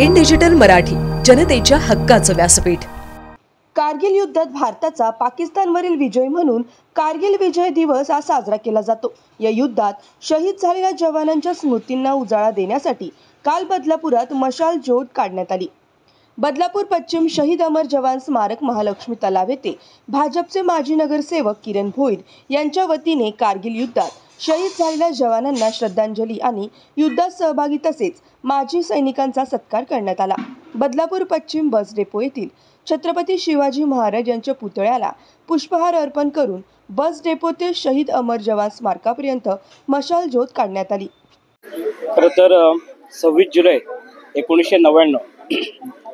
In digital Marathi, जनतेच्या हक्काचं व्यासपीठ। कारगिल युद्धात भारताचा पाकिस्तानवरील विजय म्हणून कारगिल विजय दिवस आज साजरा केला जातो। या युद्धात शहीद झालेल्या जवानांच्या स्मृतींना उजाळा देण्यासाठी काल बदलापुरात मशाल ज्योत काढण्यात आली। बदलापूर पश्चिम शहीद अमर जवान स्मारक महालक्ष्मी तलाव येथे भाजपचे माजी नगरसेवक किरण भोईर यांच्या वतीने कारगिल युद्धात शहीद झालेल्या जवानांना श्रद्धांजली आणि युद्धात सहभागी तसेच माजी सैनिकांचा सत्कार करण्यात आला। बदलापूर पश्चिम बस डेपो येथील छत्रपती शिवाजी महाराज यांच्या पुतळ्याला पुष्पहार अर्पण करून बस डेपो ते शहीद अमर जवान स्मारकापर्यंत मशाल ज्योत काढण्यात आली। खरं तर 26 जुलै 1999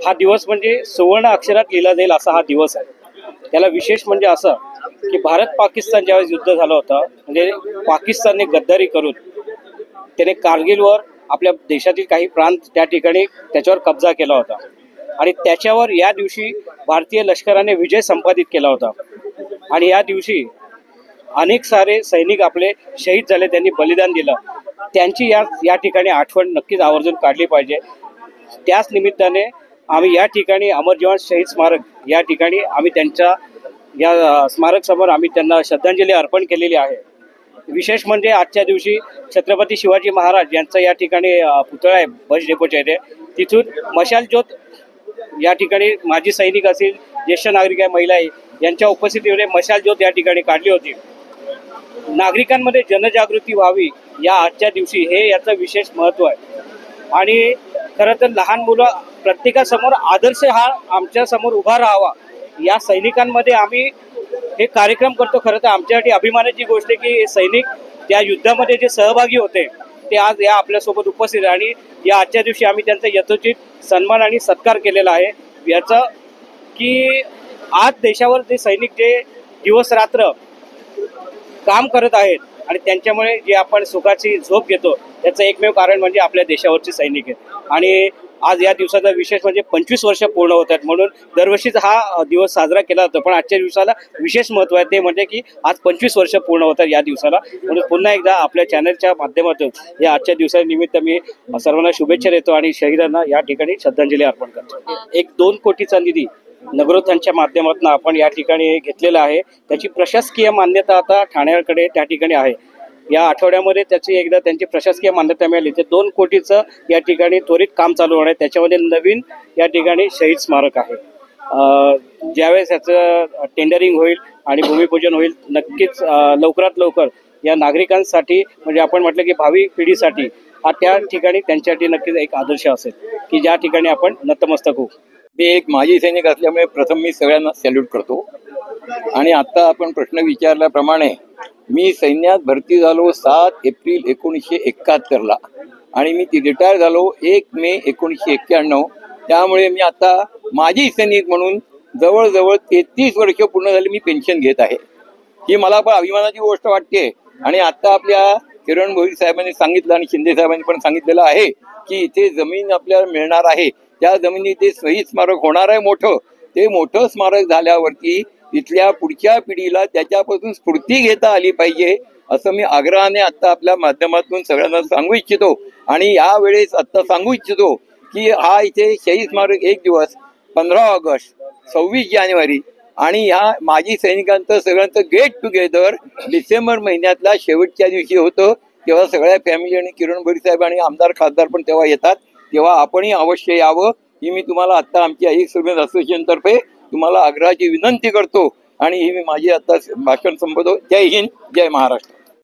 हा दिवस म्हणजे सुवर्ण अक्षरात लिहिला जाईल असा हा दिवस आहे। त्याला विशेष म्हणजे असं की भारत पाकिस्तान ज्यावेळेस युद्ध झालं होतं, म्हणजे पाकिस्तानने गद्दारी करून त्याने कारगिलवर आपल्या देशातील काही प्रांत त्या ठिकाणी त्याच्यावर कब्जा केला होता आणि त्याच्यावर या दिवशी भारतीय लष्कराने विजय संपादित केला होता आणि या दिवशी अनेक सारे सैनिक आपले शहीद झाले, त्यांनी बलिदान दिलं। त्यांची या ठिकाणी आठवण नक्कीच आवर्जून काढली पाहिजे। त्याच निमित्ताने आम्ही या ठिकाणी अमर जवान शहीद स्मारक या ठिकाणी आम्ही त्यांच्या या स्मारक समोर आम्ही त्यांना श्रद्धांजली अर्पण केलेली आहे। विशेष म्हणजे आजच्या दिवशी छत्रपती शिवाजी महाराज यांचा या ठिकाणी पुतळा आहे बस डेपोच्या इथे, तिथून मशाल ज्योत या ठिकाणी माजी सैनिक असतील, ज्येष्ठ नागरिक आहे, महिला आहे, यांच्या उपस्थितीमध्ये मशाल ज्योत या ठिकाणी काढली होती। नागरिकांमध्ये जनजागृती व्हावी या आजच्या दिवशी हे याचं विशेष महत्त्व आहे। आणि खरं तर लहान मुलं प्रत्येकासमोर आदर्श हा आमच्या समोर उभा राहावा या सैनिकांमध्ये आम्ही हे कार्यक्रम करतो। खरं तर आमच्यासाठी अभिमानाची गोष्ट आहे की सैनिक त्या युद्धामध्ये जे सहभागी होते ते आज या आपल्यासोबत उपस्थित आहे आणि या आजच्या दिवशी आम्ही त्यांचा यथोचित सन्मान आणि सत्कार केलेला आहे। याचं की आज देशावर जे सैनिक जे दिवस रात्र काम करत आहेत आणि त्यांच्यामुळे जे आपण सुखाची झोप घेतो त्याचं एकमेव कारण म्हणजे आपल्या देशावरचे सैनिक आहेत। आणि आज या दिवसाचा विशेष म्हणजे 25 वर्ष पूर्ण होत आहेत, म्हणून दरवर्षीच हा दिवस साजरा केला जातो, पण आजच्या दिवसाला विशेष महत्त्व आहे ते म्हणजे की आज 25 वर्ष पूर्ण होतात या दिवसाला। म्हणून पुन्हा एकदा आपल्या चॅनलच्या माध्यमातून या आजच्या दिवसानिमित्त मी सर्वांना शुभेच्छा देतो आणि शहीदांना या ठिकाणी श्रद्धांजली अर्पण करतो। 1-2 कोटीचा निधी नगरोत्थानच्या माध्यमातून आपण या ठिकाणी घेतलेला आहे। त्याची प्रशासकीय मान्यता आता ठाण्याकडे त्या ठिकाणी आहे। या आठवड्यामध्ये त्याची एकदा त्यांची प्रशासकीय मान्यता मिळाली ते 2 कोटीचं या ठिकाणी त्वरित काम चालू होणार आहे। त्याच्यामध्ये नवीन या ठिकाणी शहीद स्मारक आहे। ज्यावेळेस याचं टेंडरिंग होईल आणि भूमिपूजन होईल नक्कीच लवकरात लवकर या नागरिकांसाठी म्हणजे आपण म्हटलं की भावी पिढीसाठी हा त्या ठिकाणी त्यांच्यासाठी नक्कीच एक आदर्श असेल की ज्या ठिकाणी आपण नतमस्तक होऊ। मी एक माजी सैनिक असल्यामुळे प्रथम मी सगळ्यांना सॅल्यूट करतो आणि आता आपण प्रश्न विचारल्याप्रमाणे मी सैन्यात भरती झालो 7 एप्रिल 1971 आणि मी रिटायर झालो 1 मे 1991। त्यामुळे मी आता माजी सैनिक म्हणून जवळजवळ 33 वर्ष पूर्ण झाली मी पेन्शन घेत आहे। ही मला पण अभिमानाची गोष्ट वाटते। आणि आता आपल्या किरण भोईर साहेबांनी सांगितलं आणि शिंदे साहेबांनी पण सांगितलेलं आहे की इथे जमीन आपल्याला मिळणार आहे, त्या जमिनीत ते शहीद स्मारक होणार आहे मोठं। ते मोठं स्मारक झाल्यावरती इथल्या पुढच्या पिढीला त्याच्यापासून स्फूर्ती घेता आली पाहिजे असं मी आग्रहाने आता आपल्या माध्यमातून सगळ्यांना सांगू इच्छितो। आणि यावेळेस आता सांगू इच्छितो की हा इथे शहीद स्मारक एक दिवस 15 ऑगस्ट 26 जानेवारी आणि ह्या माजी सैनिकांचं सगळ्यांचं गेट टुगेदर डिसेंबर महिन्यातल्या शेवटच्या दिवशी होतं। तेव्हा सगळ्या फॅमिली आणि किरण भोईर साहेब आणि आमदार खासदार पण तेव्हा येतात, तेव्हा आपणही अवश्य यावं ही मी तुम्हाला आता आमच्या एक सर्व्हिस असोसिएशनतर्फे तुम्हाला आग्रहाची विनंती करतो। आणि ही मी माझी आता भाषण संपवतो। जय हिंद, जय महाराष्ट्र।